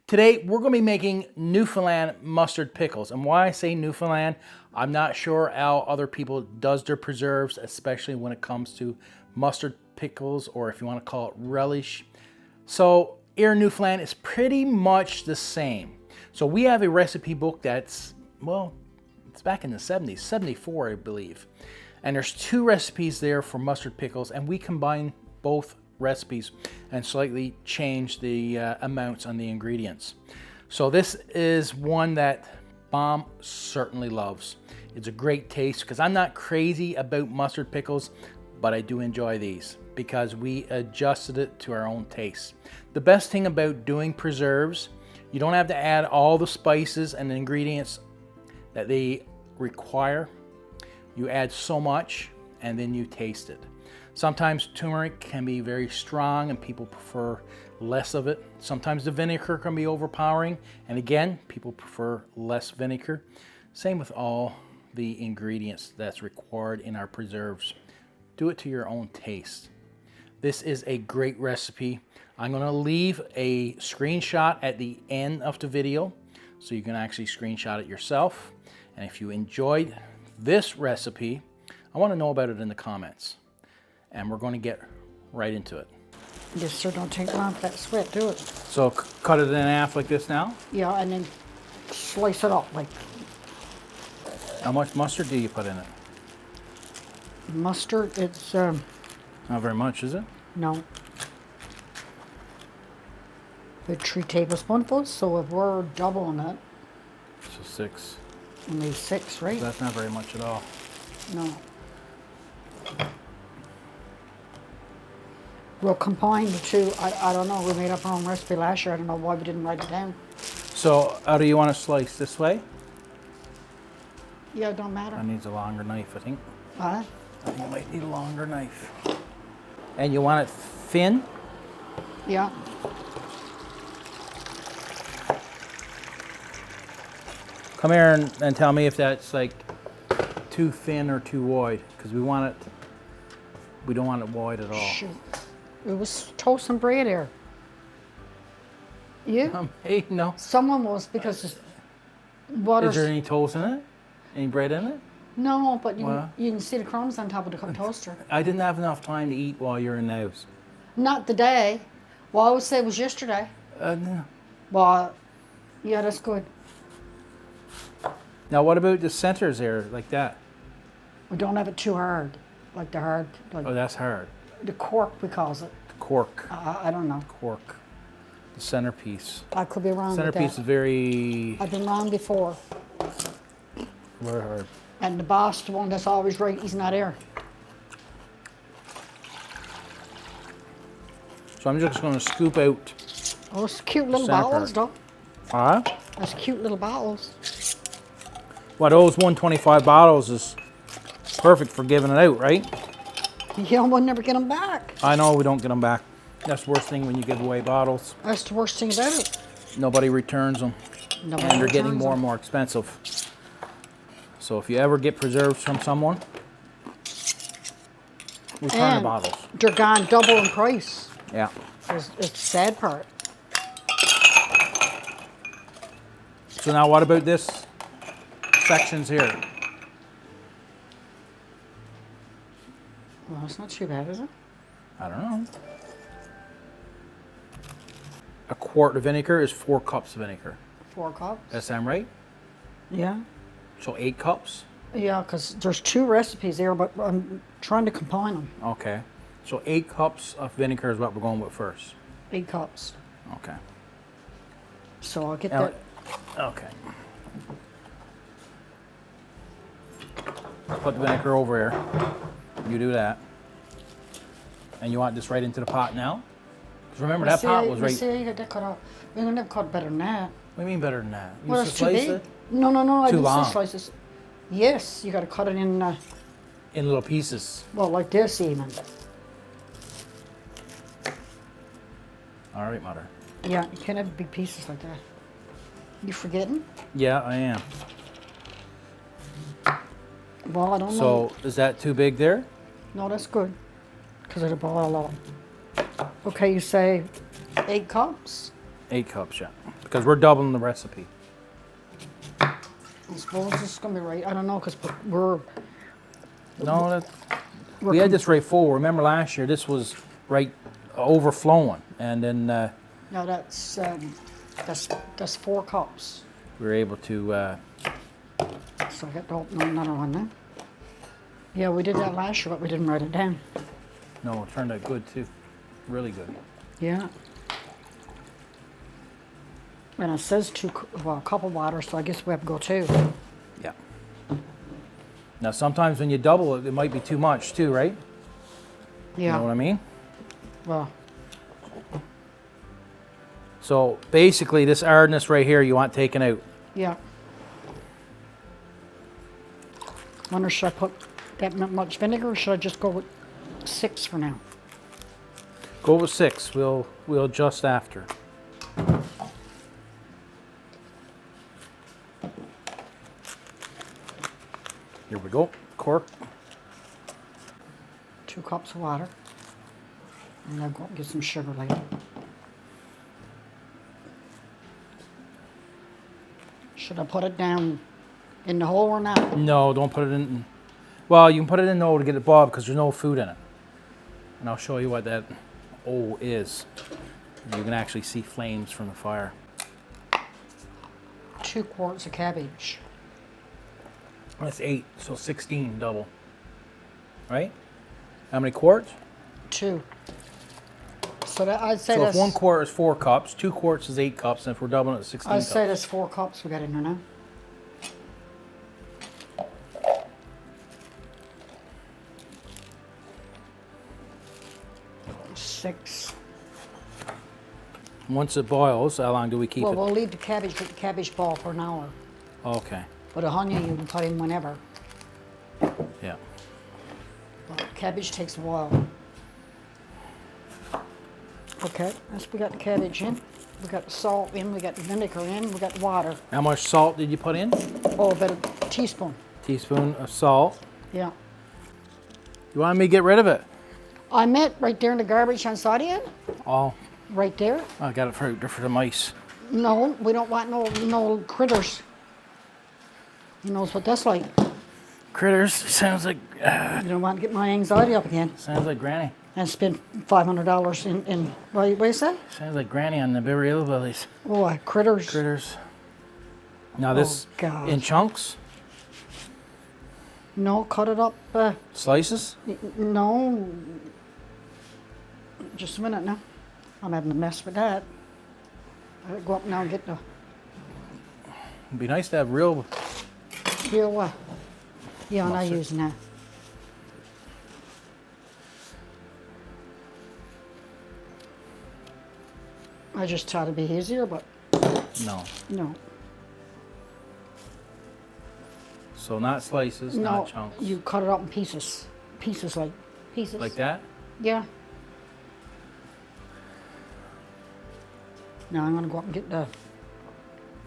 Today, we're going to be making Newfoundland mustard pickles. And why I say Newfoundland, I'm not sure how other people does their preserves, especially when it comes to mustard pickles, or if you want to call it relish. So here in Newfoundland, it's pretty much the same. So we have a recipe book that's, well, it's back in the 70s, 74, I believe. And there's 2 recipes there for mustard pickles, and we combine both recipes and slightly change the amounts on the ingredients. So this is one that Mom certainly loves. It's a great taste because I'm not crazy about mustard pickles, but I do enjoy these because we adjusted it to our own taste. The best thing about doing preserves, you don't have to add all the spices and the ingredients that they require. You add so much and then you taste it. Sometimes turmeric can be very strong and people prefer less of it. Sometimes the vinegar can be overpowering, and again, people prefer less vinegar. Same with all the ingredients that's required in our preserves. Do it to your own taste. This is a great recipe. I'm going to leave a screenshot at the end of the video so you can actually screenshot it yourself. And if you enjoyed this recipe, I want to know about it in the comments. And we're going to get right into it. Yes, sir, don't take long for that sweat, do it. So cut it in half like this now? Yeah, and then slice it up like. How much mustard do you put in it? Mustard, it's, Not very much, is it? no. With 3 tablespoonfuls, so if we're doubling it, So 6. we need 6, right? That's not very much at all. No. We'll combine the 2. I don't know, we made up our own recipe last year. I don't know why we didn't write it down. So how do you want to slice? This way? Yeah, it don't matter. That needs a longer knife, I think. Huh? I think you might need a longer knife. And you want it thin? Yeah. Come here and tell me if that's like too thin or too wide, because we don't want it wide at all. Shoot. It was toast and bread here. You? Hey, no. Someone was, because it's water. Is there any toast in it? Any bread in it? No, but What? you can see the crumbs on top of the toaster. I didn't have enough time to eat while you're in the house. Not today. Well, I would say it was yesterday. No. But, yeah, that's good. Now what about the centers there, like that? We don't have it too hard. Like the hard, like Oh, that's hard. the cork, we calls it. The cork. I don't know. Cork. The centerpiece. I could be wrong with Centerpiece is that. very, I've been wrong before. very hard. And the boss, the one that's always right, he's not here. So I'm just going to scoop out. Oh, it's cute little Center bottles, part. though. Huh? That's cute little bottles. Well, those 125 bottles is perfect for giving it out, right? Yeah, we'll never get them back. I know we don't get them back. That's the worst thing when you give away bottles. That's the worst thing about it. Nobody returns them. Nobody And they're getting returns more them. and more expensive. So if you ever get preserves from someone, return the And bottles. they're gone double in price. Yeah. It's the sad part. So now what about this sections here? Well, it's not too bad, is it? I don't know. A quart of vinegar is 4 cups of vinegar. 4 cups. That sound right? Yeah. So 8 cups? Yeah, because there's 2 recipes there, but I'm trying to combine them. Okay. So 8 cups of vinegar is what we're going with first. 8 cups. Okay. So I'll get Now- that. Okay. Put the vinegar over here. You do that. And you want this right into the pot now? Because remember, that pot was right. See, you got that cut off. We're going to have cut better than that. What do you mean better than that? You Well, used it's to too slice big. it No, I Too didn't say long. slices. Yes, you got to cut it in, in little pieces. well, like this even. All right, Mother. Yeah, you can't have big pieces like that. You forgetting? Yeah, I am. Well, I don't know. So is that too big there? No, that's good. Because it'll boil a lot. Okay, you say 8 cups? 8 cups, yeah. Because we're doubling the recipe. I suppose this is gonna be right. I don't know, because we're No, we had this right full. Remember last year, this was right overflowing. And then no, that's 4 cups. we were able to, So I got to open another one then. Yeah, we did that last year, but we didn't write it down. no, it turned out good too. Really good. Yeah. And it says a cup of water, so I guess we have to go 2. Yeah. Now sometimes when you double it, it might be too much too, right? Yeah. You know what I mean? Well, So basically this hardness right here you want taken out. yeah. Wonder, should I put that much vinegar, or should I just go with 6 for now? Go with 6. We'll adjust after. Here we go. Cork. 2 cups of water. And I'll go and get some sugar later. Should I put it down in the hole or not? No, don't put it in. Well, you can put it in though to get it bobbed because there's no food in it. And I'll show you what that O is. You can actually see flames from the fire. 2 quarts of cabbage. That's 8, so 16 double. Right? How many quarts? 2. So that, I'd say So that's... if 1 quart is 4 cups, 2 quarts is 8 cups, and if we're doubling it, it's 16 I'd cups. say that's 4 cups we got in there now. 6. Once it boils, how long do we keep Well, it? we'll leave the cabbage ball for an hour. Okay, But a onion you can put in whenever. yeah. Well, cabbage takes a while. Okay, we got the cabbage in. We got the salt in. We got the vinegar in. We got the water. How much salt did you put in? Oh, about a teaspoon. Teaspoon of salt. Yeah. You want me to get rid of it? I meant right there in the garbage on Sadia. Oh, Right there. I got it for the mice. No, we don't want no critters. He knows what that's like. Critters, sounds like You don't want to get my anxiety up again sounds like Granny. and spend $500 in what you say? Sounds like Granny on the Beverly Hillbillies. Oh, critters. Critters. Now this God. in chunks, No, cut it up. slices. No. Just a minute now. I'm having a mess with that. I'll go up now and get the It'd be nice to have real. real. Yeah, I'm not Mustard. using that. I just thought it'd be easier, but No. no. So not slices, No, not chunks. you cut it up in pieces. Pieces. Like that? Yeah. Now I'm gonna go up and get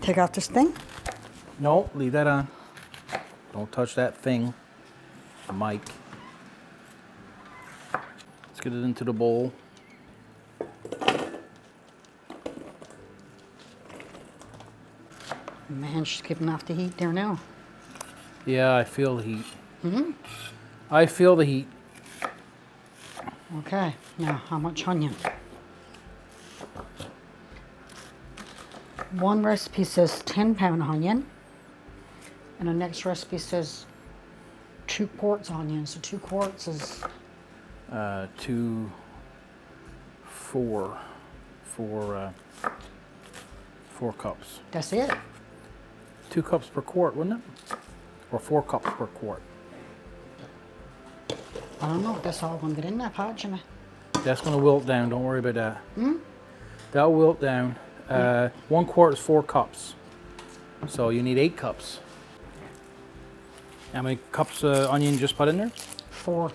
take out this thing. No, leave that on. Don't touch that thing. The mic. Let's get it into the bowl. Man, she's keeping off the heat there now. Yeah, I feel the heat. I feel the heat. Okay, now how much onion? One recipe says 10-pound onion, and the next recipe says 2 quarts onion. So 2 quarts is 4 cups. that's it. 2 cups per quart, wouldn't it? Or 4 cups per quart. I don't know if that's all gonna get in that pot, Jimmy. That's going to wilt down. Don't worry about that. That'll wilt down. 1 quart is 4 cups. So you need 8 cups. How many cups of onion just put in there? 4.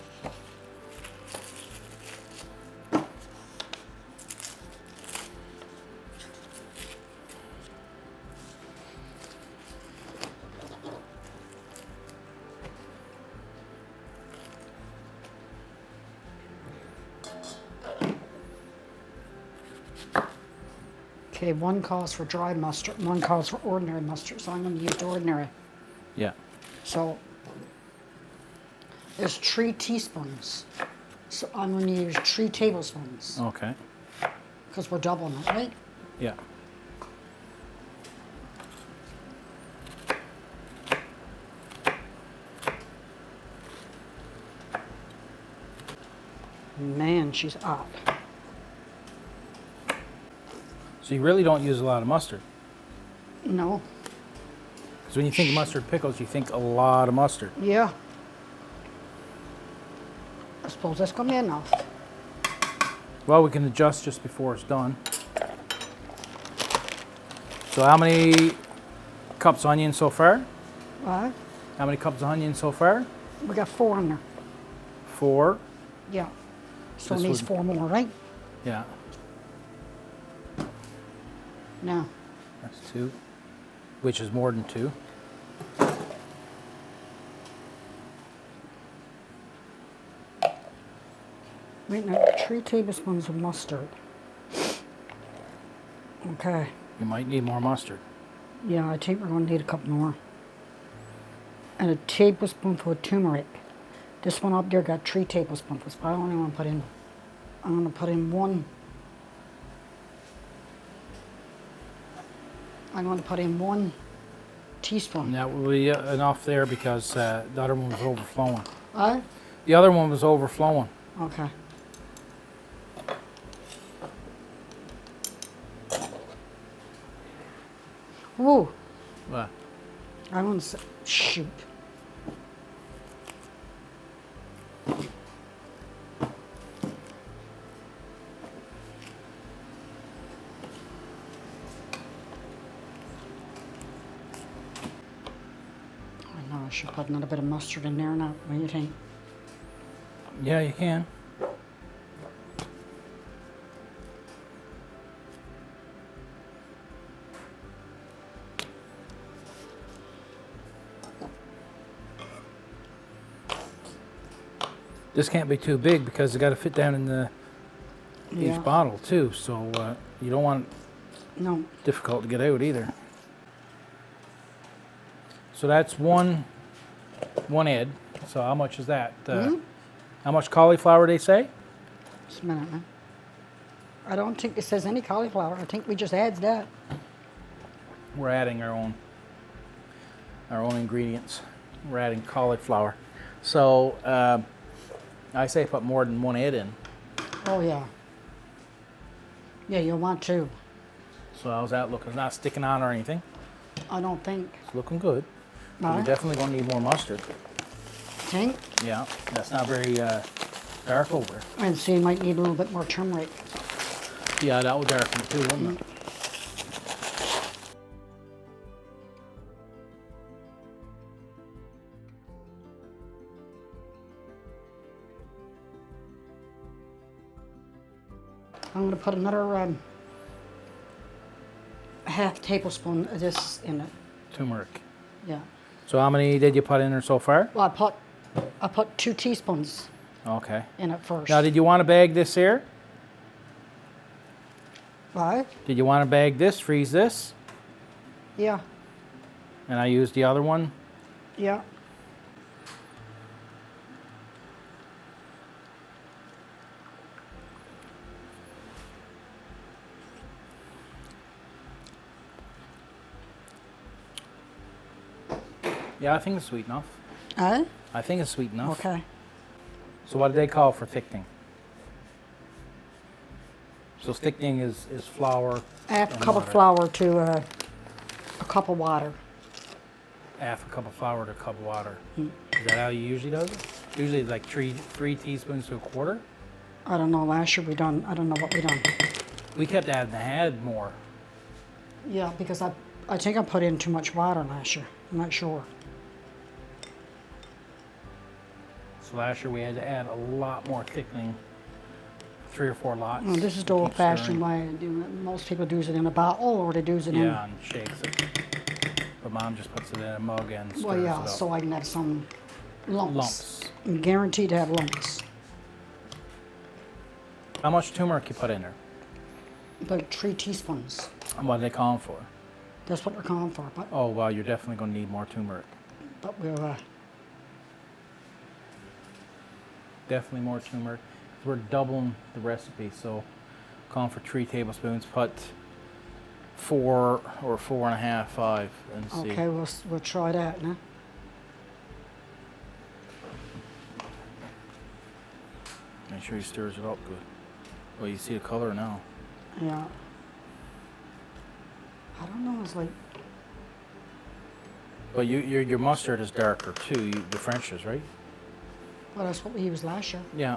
Okay, one calls for dry mustard, and one calls for ordinary mustard, so I'm going to use the ordinary. Yeah. So there's 3 teaspoons. So I'm going to use 3 tablespoons Okay. because we're doubling it, right? Yeah. Man, she's hot. So you really don't use a lot of mustard. No. Because when you think mustard pickles, you think a lot of mustard. Yeah. I suppose that's going to be enough. Well, we can adjust just before it's done. So how many cups of onion so far? Right? How many cups of onion so far? We got 4 in there. 4. Yeah. So it This needs would- 4 more, right? Yeah. Now, That's 2. Which is more than 2. wait now, 3 tablespoons of mustard. Okay. You might need more mustard. Yeah, I think we're going to need a couple more. And a tablespoonful of turmeric. This one up there got 3 tablespoonfuls, but I only want to put in, I'm going to put in 1. I'm going to put in 1 teaspoon. And that will be enough there because the other one was overflowing. Right? The other one was overflowing. Okay. Ooh, What? I want to shoot. I know I should put another bit of mustard in there now. What do you think? Yeah, you can. This can't be too big because it got to fit down in the Yeah. each bottle too. So you don't want it No, difficult to get out either. So that's one head. So how much is that? How much cauliflower they say? just a minute, man. I don't think it says any cauliflower. I think we just adds that. We're adding our own ingredients. We're adding cauliflower. So I say put more than 1 head in. Oh yeah. Yeah, you'll want to. So how's that looking? It's not sticking on or anything. I don't think. It's looking good. But No. We're definitely going to need more mustard. Think. Yeah, that's not very dark over. And so you might need a little bit more turmeric. Yeah, that would darken too, wouldn't it? I'm going to put another half tablespoon of this in it. Turmeric. Yeah. So how many did you put in there so far? Well, I put 2 teaspoons Okay. in it first. Now, did you want to bag this here? Right? Did you want to bag this, freeze this? Yeah. And I used the other one. Yeah. Yeah, I think it's sweet enough. I think it's sweet enough. Okay. So what do they call for thickening? So thickening is flour. Half a and cup of water. flour to a cup of water. Half a cup of flour to a cup of water. Hmm. Is that how you usually do it? Usually like three teaspoons to a quarter. I don't know. Last year we done. I don't know what we done. We kept adding more. Yeah, because I think I put in too much water last year. I'm not sure. So last year we had to add a lot more thickening. 3 or 4 lots. Well, this is the to keep old-fashioned stirring. way. I do it. Most people do it in a bottle or they do it in. Yeah, and shakes it. But Mom just puts it in a mug and stirs Well, yeah, it up. so I can have some lumps. Lumps. I'm guaranteed to have lumps. How much turmeric you put in there? About 3 teaspoons. What are they calling for? That's what they're calling for. But Oh, well, you're definitely going to need more turmeric. we'll Definitely more turmeric. We're doubling the recipe, so calling for 3 tablespoons. Put 4 or 4.5, 5, and see. okay. We'll try that now. Make sure he stirs it up good. Oh, you see the color now. Yeah. I don't know. It's like But your mustard is darker too. The French is, right? well, that's what we used last year. Yeah.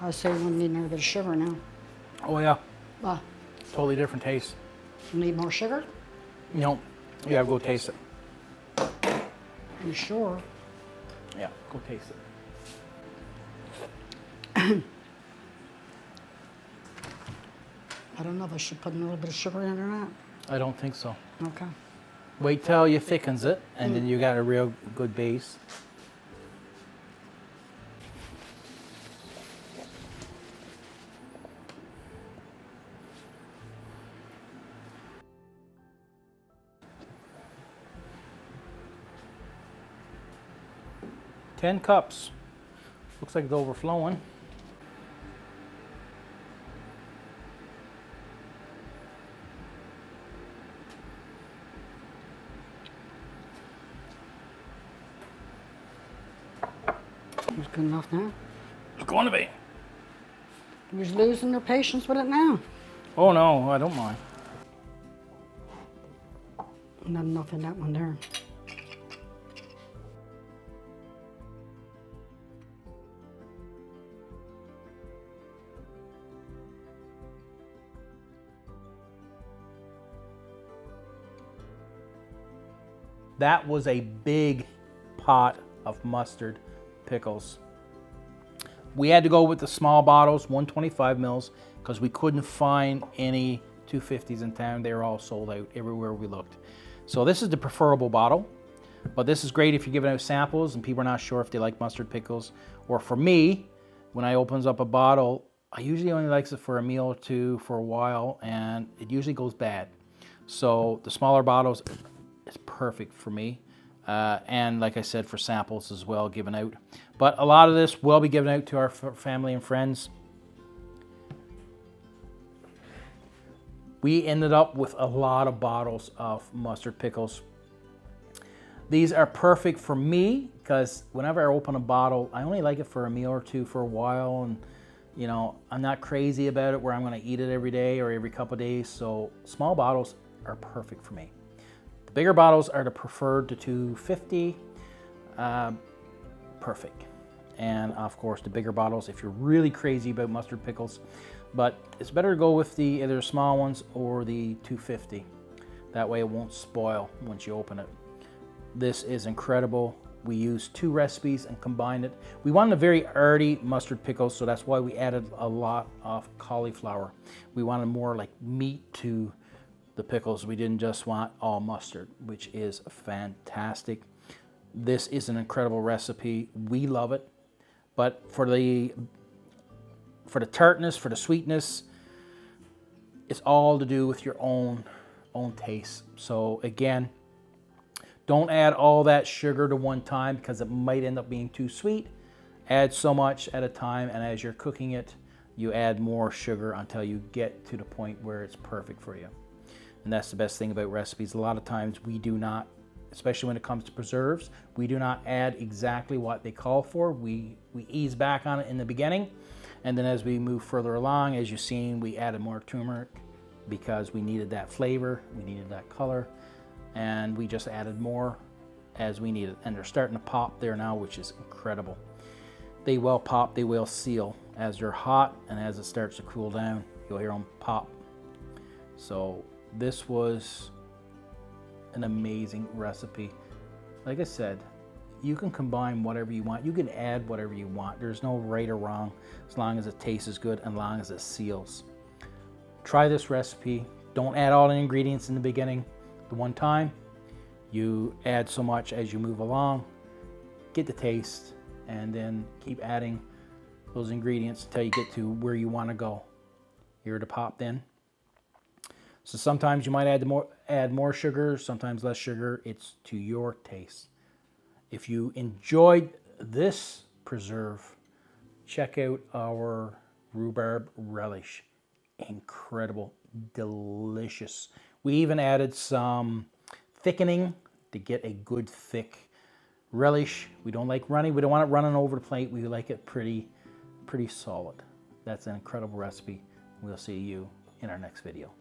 I say we need another bit of sugar now. Oh yeah. Well, Totally different taste. you need more sugar? You know, you gotta go taste it. You sure? Yeah, go taste it. I don't know if I should put a little bit of sugar in or not. I don't think so. Okay. Wait till you thickens it, and then you got a real good base. Ten cups. Looks like it's overflowing. It's good enough now. It's going to be. You're losing their patience with it now. Oh no, I don't mind. Not enough in that one there. That was a big pot of mustard pickles. We had to go with the small bottles, 125 mils, because we couldn't find any 250s in town. They were all sold out everywhere we looked. So this is the preferable bottle, but this is great if you're giving out samples and people are not sure if they like mustard pickles. Or for me, when I opens up a bottle, I usually only likes it for a meal or two for a while, and it usually goes bad. So the smaller bottles is perfect for me. And like I said, for samples as well, given out. But a lot of this will be given out to our family and friends. We ended up with a lot of bottles of mustard pickles. These are perfect for me because whenever I open a bottle, I only like it for a meal or two for a while. And you know, I'm not crazy about it where I'm going to eat it every day or every couple of days. So small bottles are perfect for me. Bigger bottles are the preferred to 250, perfect. And of course the bigger bottles if you're really crazy about mustard pickles, but it's better to go with the either small ones or the 250. That way it won't spoil once you open it. This is incredible. We used 2 recipes and combined it. We wanted a very earthy mustard pickles, so that's why we added a lot of cauliflower. We wanted more like meat to the pickles. We didn't just want all mustard, which is fantastic. This is an incredible recipe. We love it. But for the tartness, for the sweetness, it's all to do with your own taste. So again, don't add all that sugar to one time because it might end up being too sweet. Add so much at a time, and as you're cooking it, you add more sugar until you get to the point where it's perfect for you. And that's the best thing about recipes. A lot of times we do not, especially when it comes to preserves, we do not add exactly what they call for. We ease back on it in the beginning. And then as we move further along, as you've seen, we added more turmeric because we needed that flavor, we needed that color, and we just added more as we needed. And they're starting to pop there now, which is incredible. They will pop, they will seal. As they're hot and as it starts to cool down, you'll hear them pop. So this was an amazing recipe. Like I said, you can combine whatever you want. You can add whatever you want. There's no right or wrong as long as it tastes good and as long as it seals. Try this recipe. Don't add all the ingredients in the beginning. The one time, you add so much as you move along. Get the taste and then keep adding those ingredients until you get to where you want to go. Here to pop in. So sometimes you might add more sugar, sometimes less sugar. It's to your taste. If you enjoyed this preserve, check out our rhubarb relish. Incredible, delicious. We even added some thickening to get a good thick relish. We don't like runny. We don't want it running over the plate. We like it pretty solid. That's an incredible recipe. We'll see you in our next video.